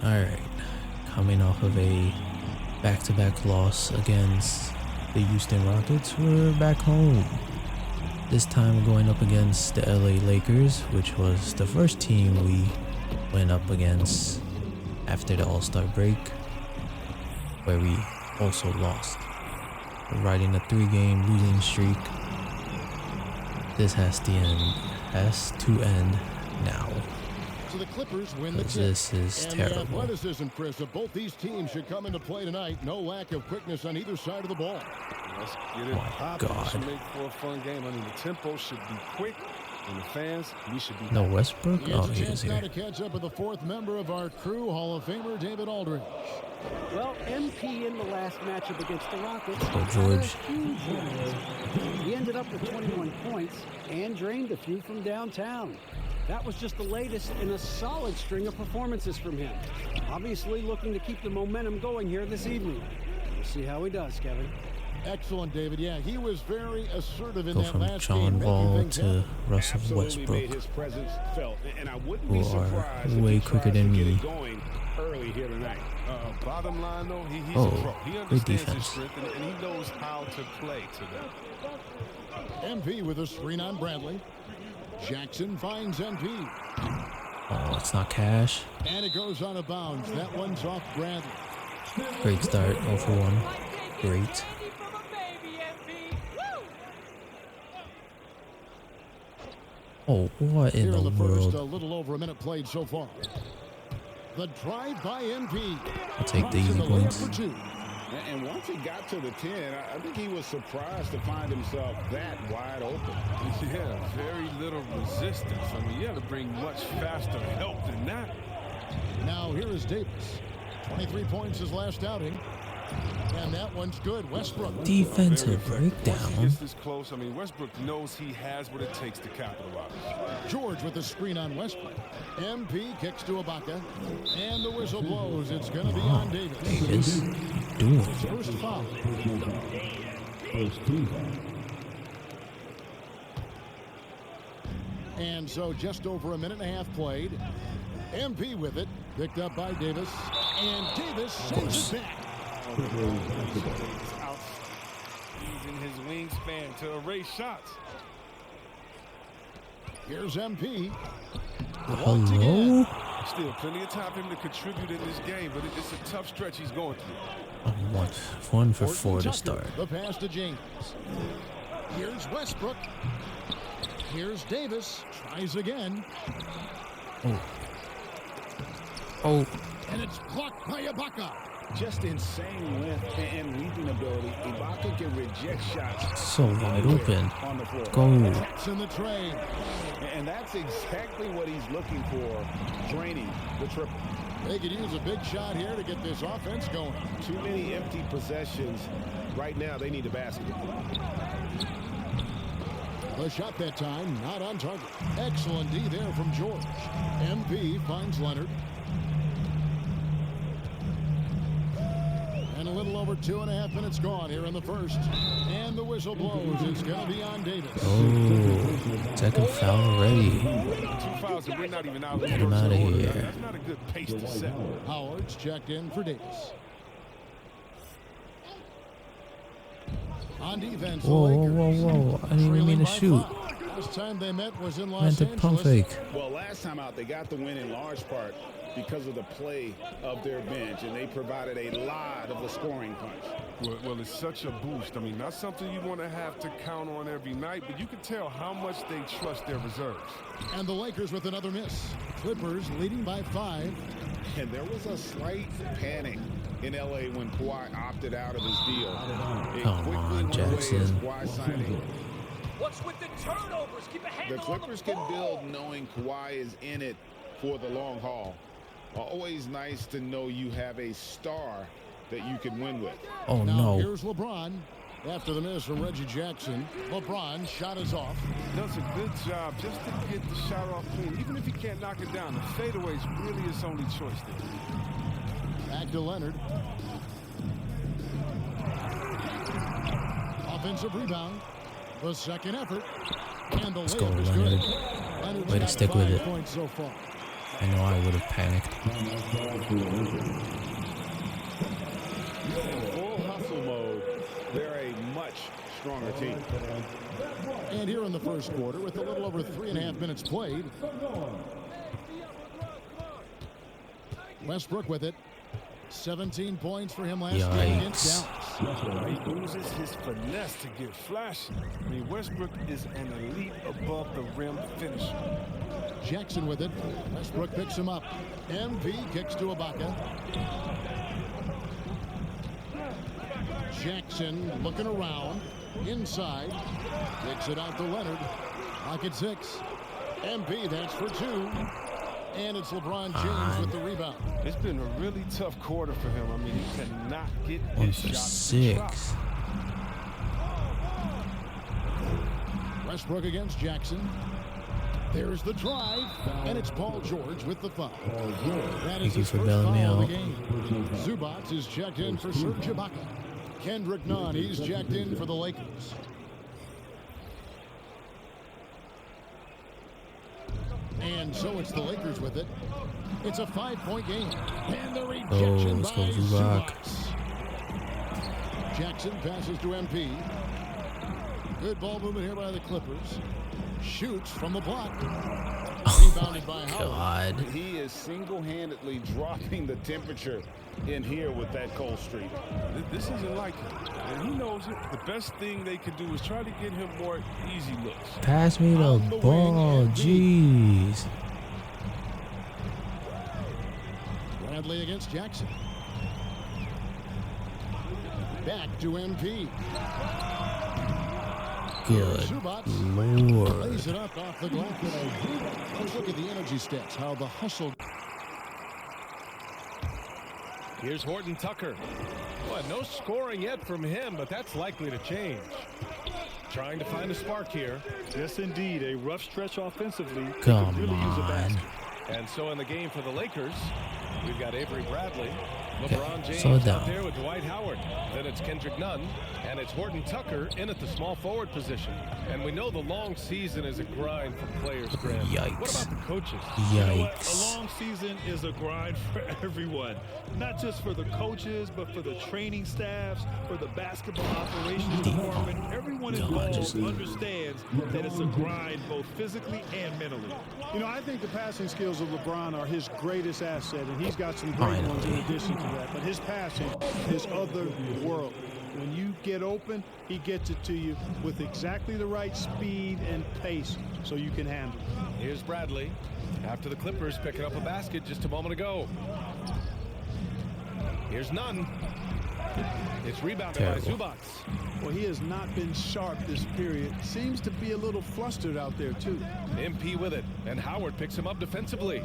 Alright, coming off of a back-to-back loss against the Houston Rockets, we're back home. This time going up against the LA Lakers, which was the first team we went up against after the All-Star break, where we also lost. We're riding a 3-game losing streak. This has to end now. So the Clippers win the tip. This is terrible. And the athleticism, Chris, of both these teams should come into play tonight. No lack of quickness on either side of the ball. Let's get it popping. This should make for a fun game. I mean, the tempo should be quick, and the fans, we should be. No Westbrook? He has a chance now to catch up with the fourth member of our crew, Hall of Famer David Aldridge. Well, MP in the last matchup against the Rockets. Oh, George. He ended up with 21 points and drained a few from downtown. That was just the latest in a solid string of performances from him. Obviously looking to keep the momentum going here this evening. We'll see how he does, Kevin. Excellent, David. Yeah, he was very assertive in Go that from last John game. Wall to Russell Westbrook, who are way quicker than me. Early here tonight. Bottom line, though, he's a pro. He great understands his defense. strength, and he knows how to play today. MP with a screen on Bradley. Jackson finds MP. Oh, it's not cash. And it goes on a bounce. That one's off Bradley. Great start, 0 for 1. Great. Oh, what in the first, world? a little over a minute played so far. The drive by MP. I'll take the easy points. And once he got to the 10, I think he was surprised to find himself that wide open. Yeah, very little resistance. I mean, you have to bring much faster help than that. Now here is Davis. 23 points his last outing. And that one's good. Westbrook. Defensive Once breakdown. he gets this close, I mean, Westbrook knows he has what it takes to capitalize. George with the screen on Westbrook. MP kicks to Ibaka. And the whistle blows. It's going to be on Davis. Davis. Doing. His first foul. And so just over a minute and a half played. MP with it. Picked up by Davis. And Davis sends it back. Out using his wingspan to erase shots. Here's MP. Hello? Still plenty of time for him to contribute in this game, but it's a tough stretch he's going through. One for 4 to start. The pass to James. Here's Westbrook. Here's Davis. Tries again. Oh. And it's blocked by Ibaka. Just insane length and leaping ability. Ibaka can reject shots. So wide open. On the floor. Go. That's in the tray. And that's exactly what he's looking for, draining the triple. They could use a big shot here to get this offense going. Too many empty possessions. Right now, they need a basket. The shot that time, not on target. Excellent D there from George. MP finds Leonard. And a little over 2.5 minutes gone here in the first. And the whistle blows. It's going to be on Davis. Oh, second foul already. 2 fouls and we're not even out. Get him out of here. That's not a good pace to set. Howard's checked in for Davis. On defense, the Whoa. I didn't even mean to shoot. Last time they met was in I Los meant to pump Angeles. fake. Well, last time out, they got the win in large part because of the play of their bench, and they provided a lot of the scoring punch. Well, it's such a boost. I mean, not something you want to have to count on every night, but you can tell how much they trust their reserves. And the Lakers with another miss. Clippers leading by 5. And there was a slight panic in L.A. when Kawhi opted out of his deal. Come on, Jackson. What's with the turnovers? Keep a handle The Clippers can build knowing Kawhi is in it for the long haul. Always nice to know you have a star that you can win with. Oh, Now no. here's LeBron. After the miss from Reggie Jackson, LeBron shot is off. Does a good job just to get the shot off clean. Even if he can't knock it down, the fadeaway is really his only choice there. Back to Leonard. Offensive rebound. The second effort. And the Let's go, layup is Leonard. good. Leonard's Way to got stick with 5 it. points so far. I know I would have panicked. Full hustle mode. They're a much stronger team. And here in the first quarter, with a little over 3.5 minutes played, Westbrook with it. 17 points for him last game against Dallas. He uses his finesse to get flashy. I mean, Westbrook is an elite above the rim finisher. Jackson with it. Westbrook picks him up. MP kicks to Ibaka. Jackson looking around. Inside. Kicks it out to Leonard. Pocket 6. MP, that's for 2. And it's LeBron James with the rebound. It's been a really tough quarter for him. I mean, he cannot get 1 his for shots 6. Westbrook against Jackson. There's the drive, and it's Paul George with the foul. That is his first foul of the game. Zubac is checked in for Serge Ibaka. Kendrick Nunn, he's checked in for the Lakers. And so it's the Lakers with it. It's a 5-point game. And the rejection let's by go Zubac. Jackson passes to MP. Good ball movement here by the Clippers. Shoots from the block. Rebounded by Howard. God. He is single-handedly dropping the temperature in here with that cold streak. This isn't like him. And he knows it. The best thing they can do is try to get him more easy looks. Pass me the ball. Jeez. Bradley against Jackson. Back to MP. Good Lord. Lays it up off the glass. Let's look at the energy stats. How the hustle. Here's Horton Tucker. Well, no scoring yet from him, but that's likely to change. Trying to find a spark here. Yes, indeed. A rough stretch offensively. Come really use a on. basket. And so in the game for the Lakers, we've got Avery Bradley. Okay, LeBron James slow it down. out there with Dwight Howard. Then it's Kendrick Nunn, and it's Horton Tucker in at the small forward position. And we know the long season is a grind for players, Graham. Yikes. What about the coaches? You know what? Yikes. A long season is a grind for everyone. Not just for the coaches, but for the training staffs, for the basketball operations department. Everyone involved understands that it's a grind both physically and mentally. You know, I think the passing skills of LeBron are his greatest asset, and he's got some great ones in addition to that. But his passing is otherworldly. When you get open, he gets it to you with exactly the right speed and pace so you can handle it. Here's Bradley after the Clippers picking up a basket just a moment ago. Here's Nunn. It's rebounded by Zubac. Well, he has not been sharp this period. Seems to be a little flustered out there, too. MP with it, and Howard picks him up defensively.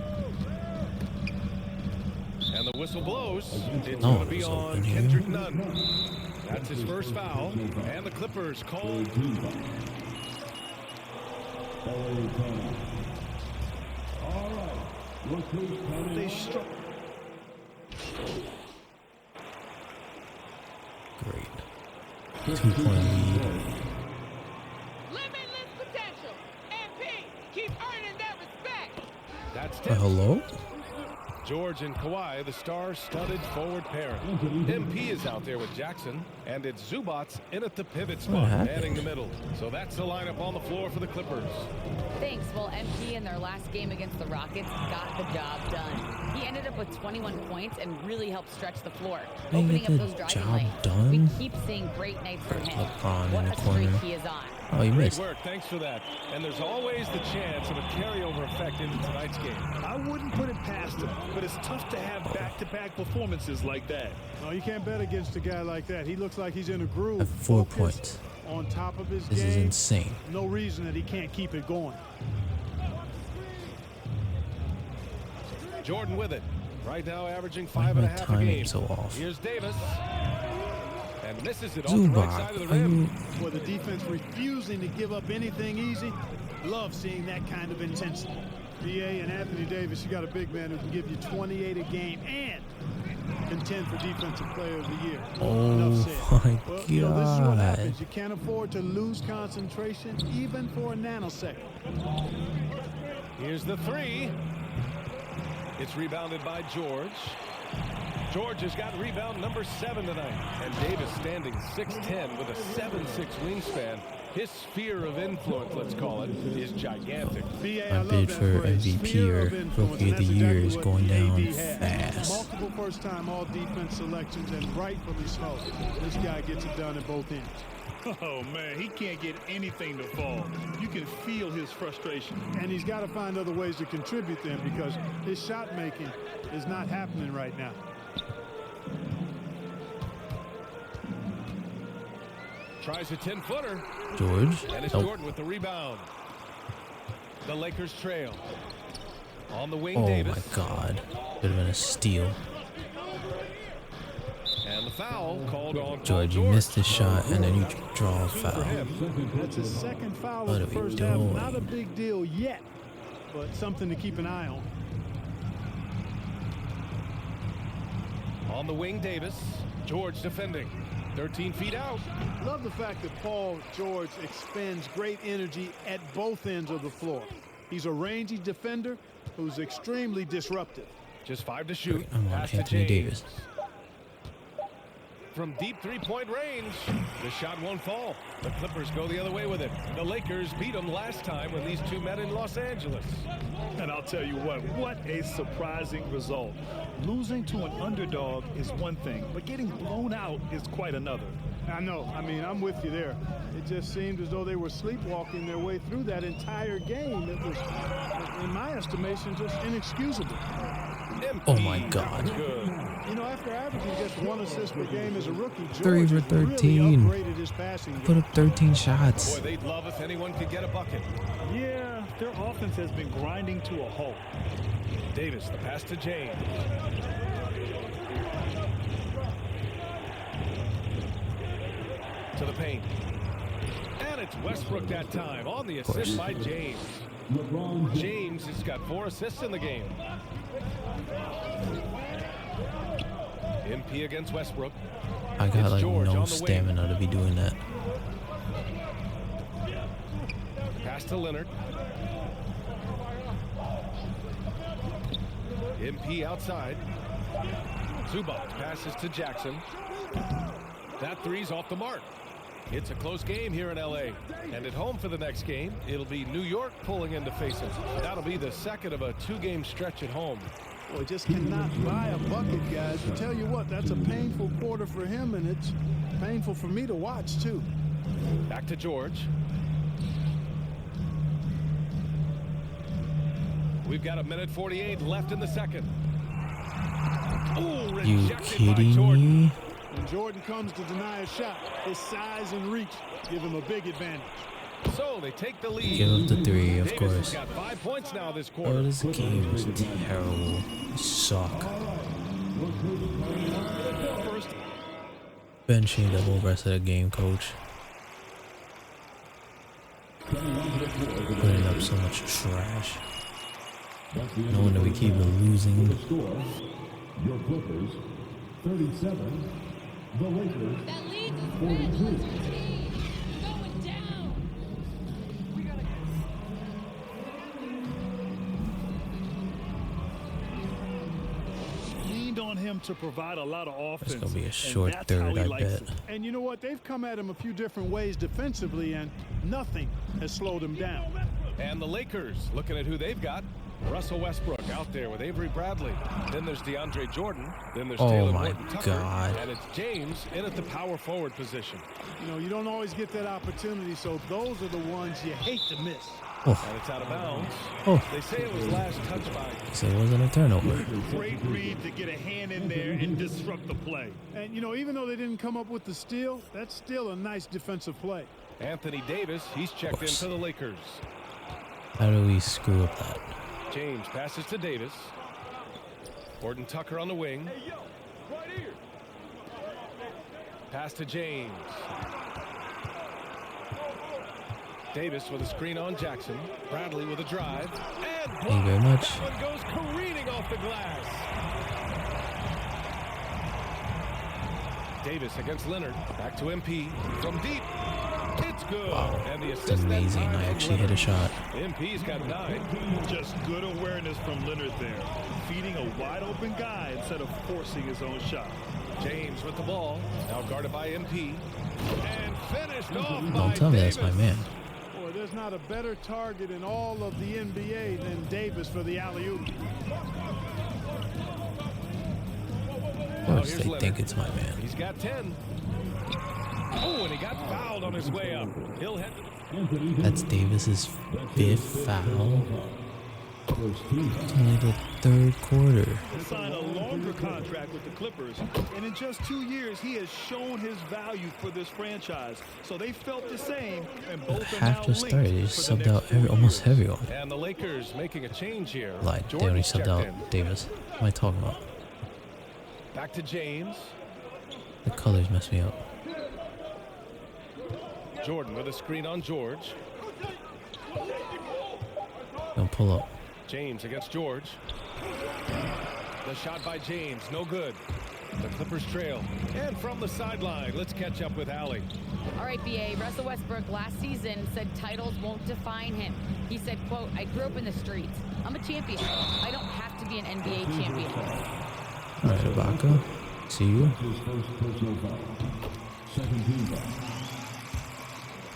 And the whistle blows. It's going to be on Kendrick Nunn. That's his first foul. And the Clippers call. They struck. Great. 2-point lead. Limitless potential. MP, keep earning that respect. That's Hello? George and Kawhi, the star-studded forward pair. MP is out there with Jackson, and it's Zubac in at the pivot spot, manning the middle. So that's the lineup on the floor for the Clippers. Thanks. Well, MP in their last game against the Rockets got the job done. He ended up with 21 points and really helped stretch the floor, opening up those driving lanes. We keep seeing great nights from him. What a streak he is on. Oh, he missed. Great work. Thanks for that. And there's always the chance of a carryover effect into tonight's game. I wouldn't put it past him, but it's tough to have back-to-back performances like that. No, you can't bet against a guy like that. He looks like he's in a groove. At 4 points. On top of his This game. is insane. No reason that he can't keep it going. Jordan with it. Right now averaging Why am I 5.5 a timing game. so off? Here's Davis. And misses it off the right side of the rim. For the defense refusing to give up anything easy. Love seeing that kind of intensity. BA and Anthony Davis, you got a big man who can give you 28 a game and contend for Defensive Player of the Year. Oh my well, God. you know, this is what happens. You can't afford to lose concentration even for a nanosecond. Here's the three. It's rebounded by George. George has got rebound number 7 tonight. And Davis standing 6'10" with a 7'6" wingspan. His sphere of influence, let's call it, is gigantic. My bid for MVP or Rookie of the Year is going down fast. Multiple first-time all-defense selections, and rightfully so. This guy gets it done at both ends. Oh, man, he can't get anything to fall. You can feel his frustration. And he's got to find other ways to contribute then, because his shot making is not happening right now. Tries a 10-footer. George. And it's Jordan with the rebound. The Lakers trail. On the wing, Davis. Oh, my God. Could have been a steal. And the foul called on George, you missed the shot, and then you draw a foul. That's his second foul What in the are we first half. doing? Not a big deal yet, but something to keep an eye on. On the wing, Davis. George defending. 13 feet out. Love the fact that Paul George expends great energy at both ends of the floor. He's a rangy defender who's extremely disruptive. Just 5 to shoot. I'm on Anthony Davis. From deep three-point range, the shot won't fall. The Clippers go the other way with it. The Lakers beat them last time when these two met in Los Angeles. And I'll tell you what a surprising result. Losing to an underdog is one thing, but getting blown out is quite another. I know. I mean, I'm with you there. It just seemed as though they were sleepwalking their way through that entire game. It was, in my estimation, just inexcusable. Oh, my God. You know, after averaging just 1 assist per game as a rookie, 3 for 13. Really upgraded his passing game. Put up 13 shots. Boy, they'd love if anyone could get a bucket. Yeah, their offense has been grinding to a halt. Davis, the pass to James. To the paint. And it's Westbrook that time on the assist by James. James has got 4 assists in the game. MP against Westbrook. I got like George no stamina to be doing that. Pass to Leonard. MP outside. Zubac passes to Jackson. That three's off the mark. It's a close game here in LA. And at home for the next game, it'll be New York pulling in to face it. That'll be the second of a 2-game stretch at home. Boy, just cannot buy a bucket, guys. I tell you what, that's a painful quarter for him, and it's painful for me to watch, too. Back to George. We've got 1:48 left in the second. Ooh, You rejected by kidding Jordan. me? When Jordan comes to deny a shot, his size and reach give him a big advantage. So they take the lead. Give up the 3, of Davis course. has got 5 points now this quarter. Oh, this game is terrible. You suck. Benching the whole rest of the game, coach. Putting up so much trash. No wonder we keep losing. Your Clippers, 37. The Lakers, That leads 42. going down. Leaned on him to provide a lot of offense. It's going to be a short third, I bet. And you know what? They've come at him a few different ways defensively, and nothing has slowed him down. And the Lakers, looking at who they've got. Russell Westbrook out there with Avery Bradley. Then there's DeAndre Jordan. Then there's Taylor Horton Tucker. God. And it's James in at the power forward position. You know, you don't always get that opportunity, so those are the ones you hate to miss. Oh. And it's out of bounds. Oh. They say it was last touched by. So it wasn't a turnover. Great read to get a hand in there and disrupt the play. And, you know, even though they didn't come up with the steal, that's still a nice defensive play. Anthony Davis, he's checked into the Lakers. How do we screw up that? James passes to Davis. Horton Tucker on the wing. Hey, yo, right here. Pass to James. Davis with a screen on Jackson. Bradley with a drive. And Thank you very much. That one goes careening off the glass. Davis against Leonard. Back to MP. From deep. It's good. Wow, And the it's assist that amazing. time I from actually hit a Leonard. shot. MP's got 9. Just good awareness from Leonard there. Feeding a wide open guy instead of forcing his own shot. James with the ball. Now guarded by MP. And finished off by Don't tell me that's my man. Boy, there's not a better target in all of the NBA than Davis for the alley-oop. Of course they think it's my man. He's got 10. Oh, and he got fouled on his way up. He'll head to That's Davis's 5th foul. It's only the 3rd quarter. He signed a longer contract with the Clippers, and in just 2 years, he has shown his value for this franchise. So they felt the same, and both are Half now just linked started. They just for the subbed next out 4 almost years. everyone. And the Lakers making a change here. Lied. They only Jordan's subbed checked out in. Davis. What am I talking about? Back to James. The colors mess me up. Jordan with a screen on George. Don't pull up. James against George. The shot by James, no good. The Clippers trail. And from the sideline, let's catch up with Allie. All right, BA. Russell Westbrook last season said titles won't define him. He said, quote, I grew up in the streets. I'm a champion. I don't have to be an NBA champion. All right, Ibaka. See you. His first personal foul. Second team foul.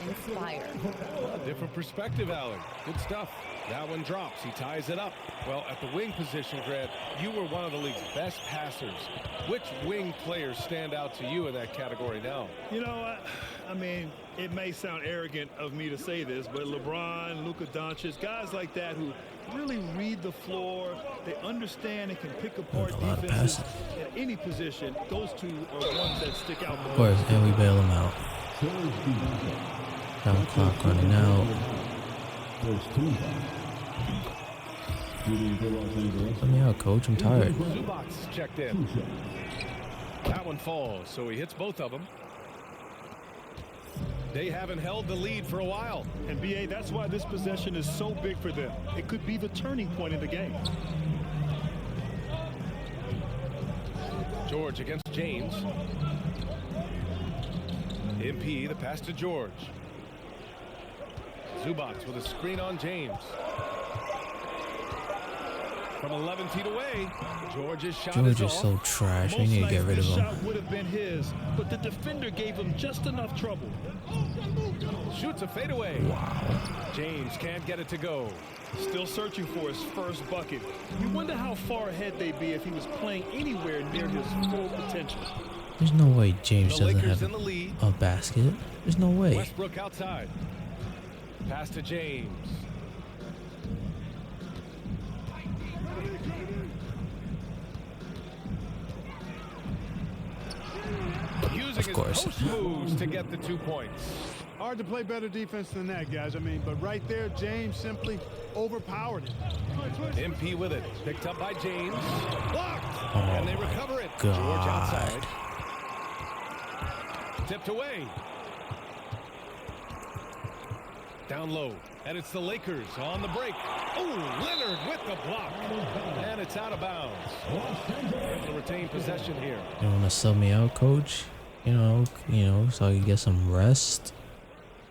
Inspire. A different perspective, Allie. Good stuff. That one drops. He ties it up. Well, at the wing position, Grant, you were one of the league's best passers. Which wing players stand out to you in that category now? You know, I mean, it may sound arrogant of me to say this, but LeBron, Luka Doncic, guys like that who really read the floor, they understand and can pick apart defenses at any position. Those two are ones that stick out. Of course, and we bail him out. Shot clock running out. First team foul. Let me out, coach. I'm tired. Zubac's checked in. That one falls, so he hits both of them. They haven't held the lead for a while. And BA, that's why this possession is so big for them. It could be the turning point in the game. George against James. MP, the pass to George. Zubac with a screen on James. From 11 feet away, George's shot George is is off. so trash. We need to get rid of This him. shot would have been his, but the defender gave him just enough trouble. Shoots a fadeaway. Wow. James can't get it to go. Still searching for his first bucket. You wonder how far ahead they'd be if he was playing anywhere near his full potential. There's no way James The doesn't Lakers have in the lead. a basket. There's no way. Westbrook outside. Pass to James. Using Of course. his post moves to get the 2 points. Hard to play better defense than that, guys. I mean, but right there, James simply overpowered it. MP with it. Picked up by James. Blocked. Oh And they recover it. God. George outside. Tipped away. Down low. And it's the Lakers on the break. Oh, Leonard with the block. And it's out of bounds. Able to retain possession here. You want to sub me out, coach? You know, so I can get some rest.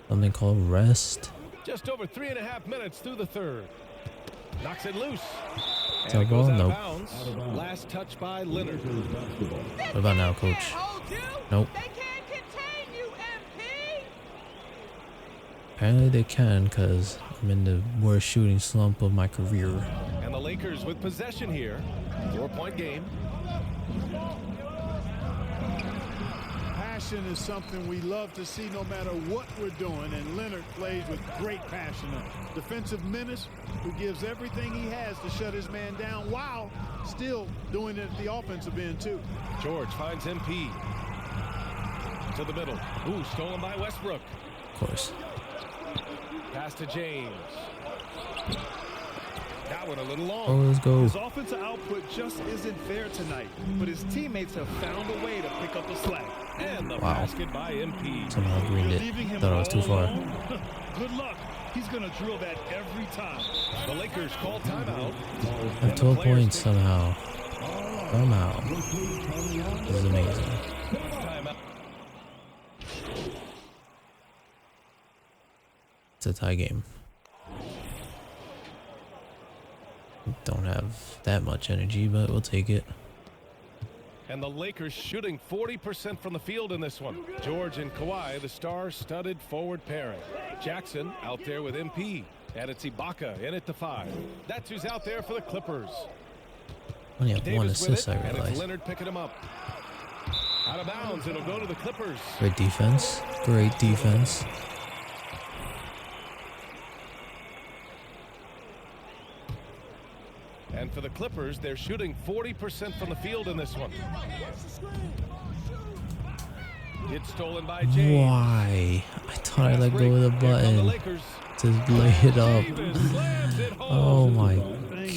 Something called rest. Just over 3.5 minutes through the third. Knocks it loose. Is And that it goes ball? out of Nope. bounds. Last touch by Leonard. What about now, coach? Nope. They can't contain you, MP. Apparently they can, because I'm in the worst shooting slump of my career. And the Lakers with possession here. 4-point game. Passion is something we love to see no matter what we're doing, and Leonard plays with great passion. A defensive menace who gives everything he has to shut his man down while still doing it at the offensive end, too. George finds MP. To the middle. Ooh, stolen by Westbrook. Of course. Pass to James. That one a little long. Oh, let's go. His offensive output just isn't there tonight, but his teammates have found a way to pick up the slack. And the Wow. basket by MP. Somehow greened You're it. leaving him Thought I was too all far. alone? Good luck. He's going to drill that every time. The Lakers call timeout. I have 12 points somehow. Somehow. This is amazing. Timeout. It's a tie game. Don't have that much energy, but we'll take it. And the Lakers shooting 40% from the field in this one. George and Kawhi, the star-studded forward pairing. Jackson out there with MP. And it's Ibaka in at the 5. That's who's out there for the Clippers. Only have one assist, I And it's realize. Leonard picking him up. Out of bounds, it'll go to the Clippers. Great defense. Great defense. And for the Clippers, they're shooting 40% from the field in this one. It's stolen by James. Why? I thought I let go of the button to lay it up. Oh my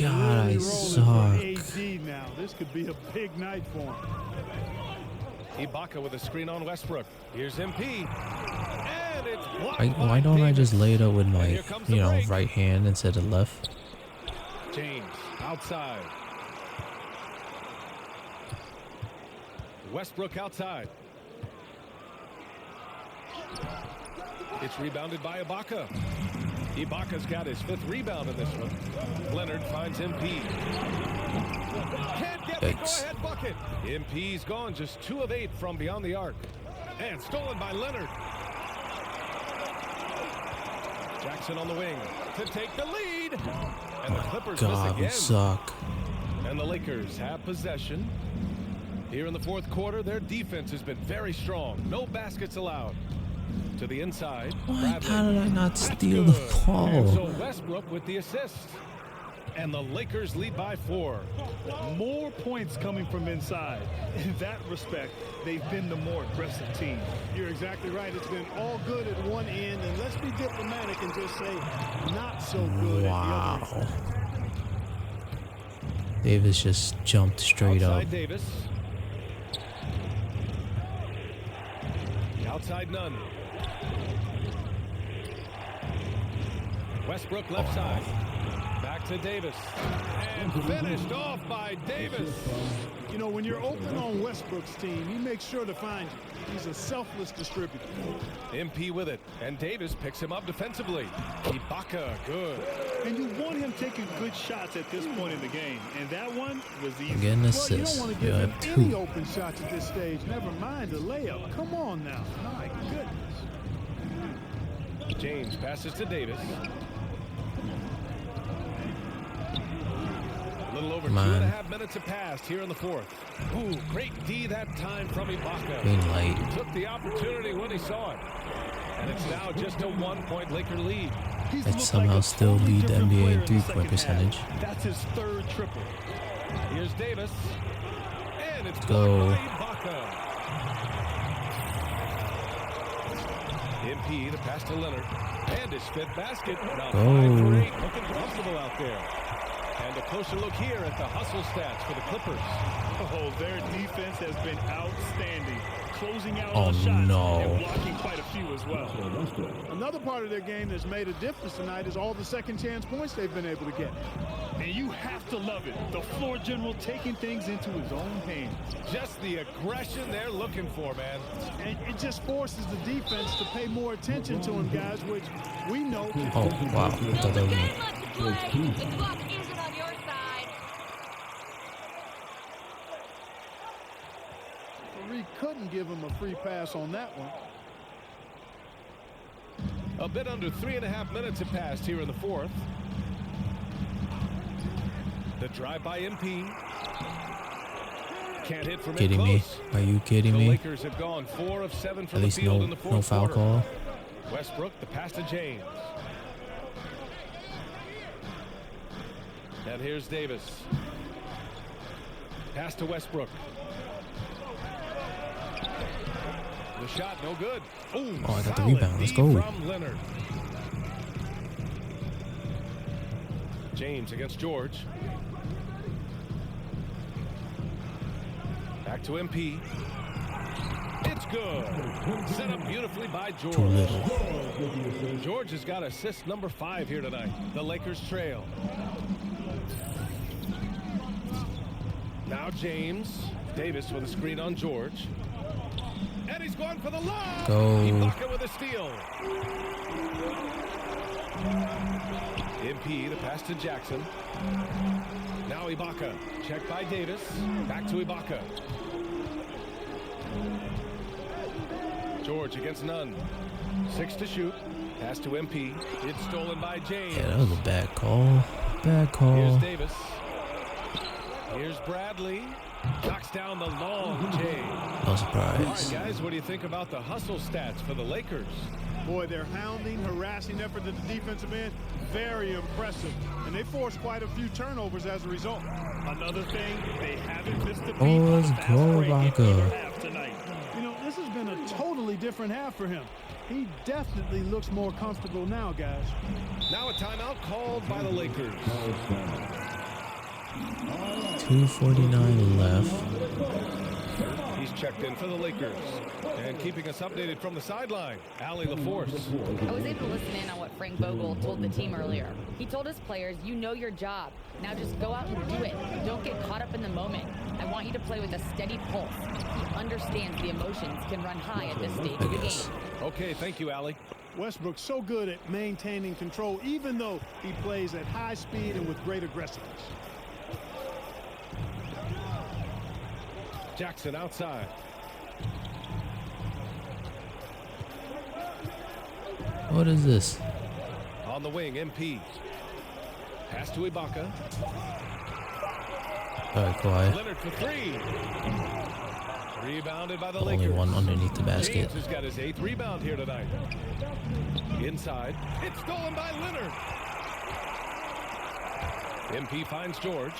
god, I suck. Now. This could be a big night for him. Ibaka with a screen on Westbrook. Here's MP. And it's blocked. Why don't I just lay it up with my, right hand instead of left? James outside. Westbrook outside. It's rebounded by Ibaka. Ibaka's got his 5th rebound in this one. Leonard finds MP. Can't get the go-ahead bucket. MP's gone just 2 of 8 from beyond the arc. And stolen by Leonard. Jackson on the wing to take the lead. And the Clippers miss again. We suck. And the Lakers have possession. Here in the 4th quarter, their defense has been very strong. No baskets allowed. To the inside. How did I not steal the ball? And so Westbrook with the assist. And the Lakers lead by 4. More points coming from inside. In that respect, they've been the more aggressive team. You're exactly right. It's been all good at one end, and let's be diplomatic and just say not so good at the other end. Davis just jumped straight outside up. Davis. Outside none. Westbrook left side. Back to Davis. And finished off by Davis. You know, when you're open on Westbrook's team, he makes sure to find you. He's a selfless distributor. MP with it. And Davis picks him up defensively. Ibaka, good. And you want him taking good shots at this point in the game. And that one was easy. Again, Well, assist. you don't want to give him any open shots at this stage. Never mind the layup. Come on now. My goodness. James passes to Davis. A little over 2.5 minutes have passed here in the 4th. Ooh, great D that time from Ibaka. Green light. He took the opportunity when he saw it. And it's now just a 1-point Laker lead. That somehow still lead the NBA in 3-point percentage. That's his 3rd triple. Here's Davis. And it's go. Ibaka. MP, the pass to Leonard. And his 5th basket. Now 5 for 8, looking comfortable out there. And a closer look here at the hustle stats for the Clippers. Oh, their defense has been outstanding. Closing out on shots and no. blocking quite a few as well. Another part of their game that's made a difference tonight is all the second chance points they've been able to get. And you have to love it. The floor general taking things into his own hands. Just the aggression they're looking for, man. And it just forces the defense to pay more attention to him, guys, which we know. Oh, wow. I thought that was me. He couldn't give him a free pass on that one. A bit under 3.5 minutes have passed here in the 4th. The drive by MP. Can't hit from kidding me? Are you kidding me? The Lakers have gone 4 of 7 from the field in the 4th no foul quarter. call. Westbrook, the pass to James. And here's Davis. Pass to Westbrook. The shot, no good. Ooh, oh, I got the rebound. Let's go. From Leonard. James against George. Back to MP. It's good. Set up beautifully by George. Too little. George has got assist number 5 here tonight. The Lakers trail. Now James. Davis with a screen on George. And he's going for the lob. Go. Ibaka with a steal. MP, the pass to Jackson. Now Ibaka. Checked by Davis. Back to Ibaka. George against Nunn. 6 to shoot. Pass to MP. It's stolen by James. Yeah, that was a bad call. Bad call. Here's Davis. Here's Bradley. Knocks down the long J. No surprise. All right, guys, what do you think about the hustle stats for the Lakers? Boy, their hounding, harassing effort at the defensive end, very impressive. And they forced quite a few turnovers as a result. Another thing, they haven't missed a beat Oh, on let's the fast go, break in Ibaka. either half tonight. You know, this has been a totally different half for him. He definitely looks more comfortable now, guys. Now a timeout called by the Lakers. 2:49 left. He's checked in for the Lakers. And keeping us updated from the sideline, Allie LaForce. I was able to listen in on what Frank Vogel told the team earlier. He told his players, you know your job. Now just go out and do it. Don't get caught up in the moment. I want you to play with a steady pulse. He understands the emotions can run high at this stage of the game. Okay, thank you, Allie. Westbrook's so good at maintaining control, even though he plays at high speed and with great aggressiveness. Jackson outside. What is this? On the wing, MP. Pass to Ibaka. All right, quiet. Leonard for 3. Rebounded by the Only Lakers. one underneath the basket. James has got his 8th rebound here tonight. Inside. It's stolen by Leonard. MP finds George.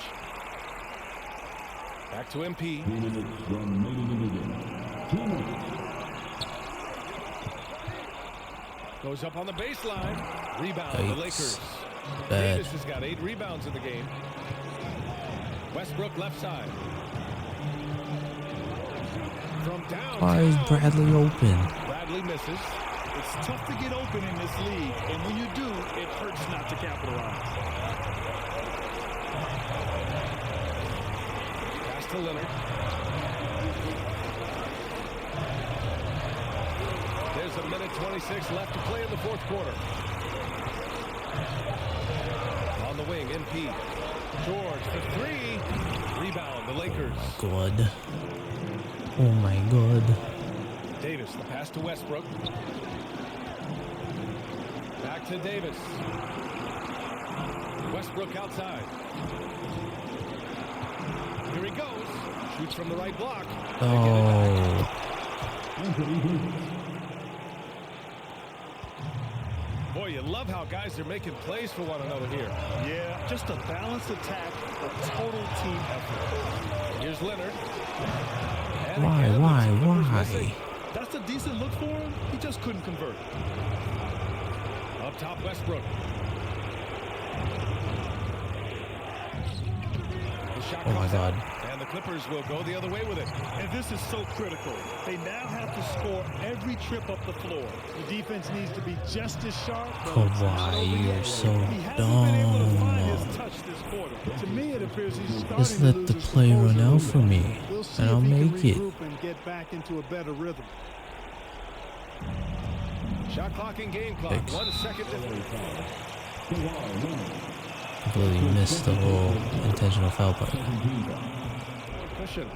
Back to MP. 2 minutes remaining in the game. 2 minutes. Goes up on the baseline. Rebound, the Lakers. Bad. Davis has got 8 rebounds in the game. Westbrook left side. From downtown. Why is Bradley open? Bradley misses. It's tough to get open in this league, and when you do, it hurts not to capitalize. Pass to Leonard. There's a minute 26 left to play in the 4th quarter. On the wing, MP. George for 3. Rebound, the Lakers. God. Oh my God. Davis, the pass to Westbrook. Back to Davis. Westbrook outside. Here he goes. Shoots from the right block. Oh. Boy, you love how guys are making plays for one another here. Yeah, just a balanced attack, a total team effort. Here's Leonard. Why? That's a decent look for him. He just couldn't convert. Up top, Westbrook. The shot Oh my comes God. out, and the Clippers will go the other way with it. And this is so critical. They now have to score every trip up the floor. The defense needs to be just as sharp. Kawhi, you're so He hasn't been able to find dumb. his touch this quarter. To me, it appears he's starting Just to let lose the his play run composure a out little for bit. me, We'll see and if I'll he can make it. regroup and get back into a better rhythm. Shot clock and game clock. 1 second difference. Completely missed the whole intentional foul part. Cushion.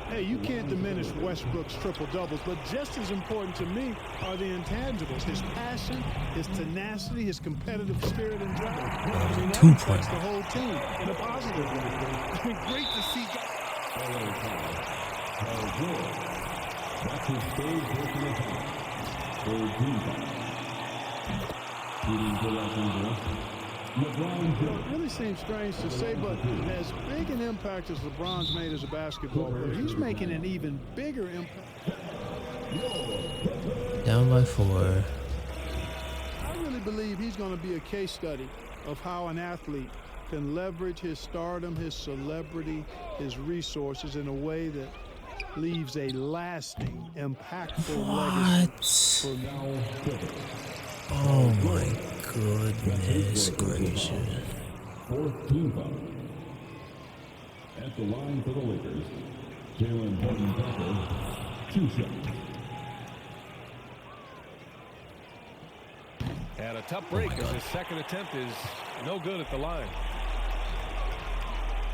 Hey, you can't diminish Westbrook's triple-doubles, but just as important to me are the intangibles. His passion, his tenacity, his competitive spirit and drive. I mean, that 2 affects points. the whole team in a positive way. Great to see guys. That's his 3rd personal foul. 3rd team foul. Shooting for Los Angeles. LeBron It really seems strange to say, but as big an impact as LeBron's made as a basketball player, he's making an even bigger impact. Down by 4. I really believe he's going to be a case study of how an athlete can leverage his stardom, his celebrity, his resources in a way that leaves a lasting, impactful legacy. What? Oh my goodness gracious. 4th team foul. At the line for the Lakers, Jalen Horton-Tucker, 2 shots. And a tough break as his second attempt is no good at the line.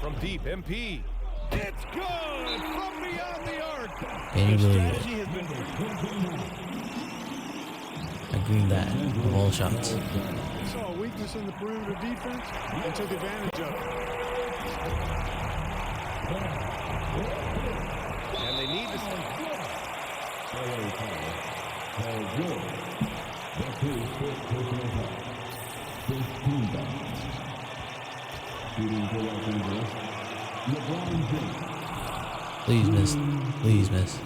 From deep, MP. It's good from beyond the arc. Can you believe it? I greened that of all shots. Saw a weakness in the perimeter defense and took advantage of it. And they need to Please miss. Please miss.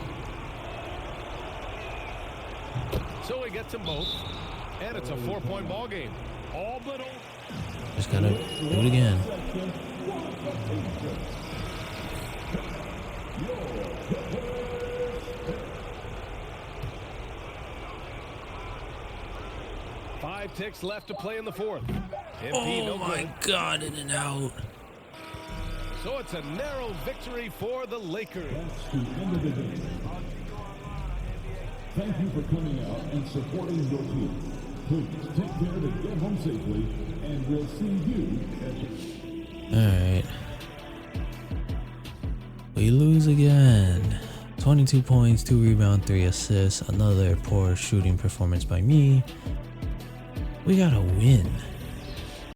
So he gets them both. And it's a 4-point ball game. All but all. Just gotta do it again. Five ticks left to play in the fourth. MP, Oh my God, in and out. So it's a narrow victory for the Lakers. Thank you for coming out and supporting your team. Please take care to get home safely, and we'll see you at Alright. We lose again. 22 points, 2 rebounds, 3 assists. Another poor shooting performance by me. We gotta win.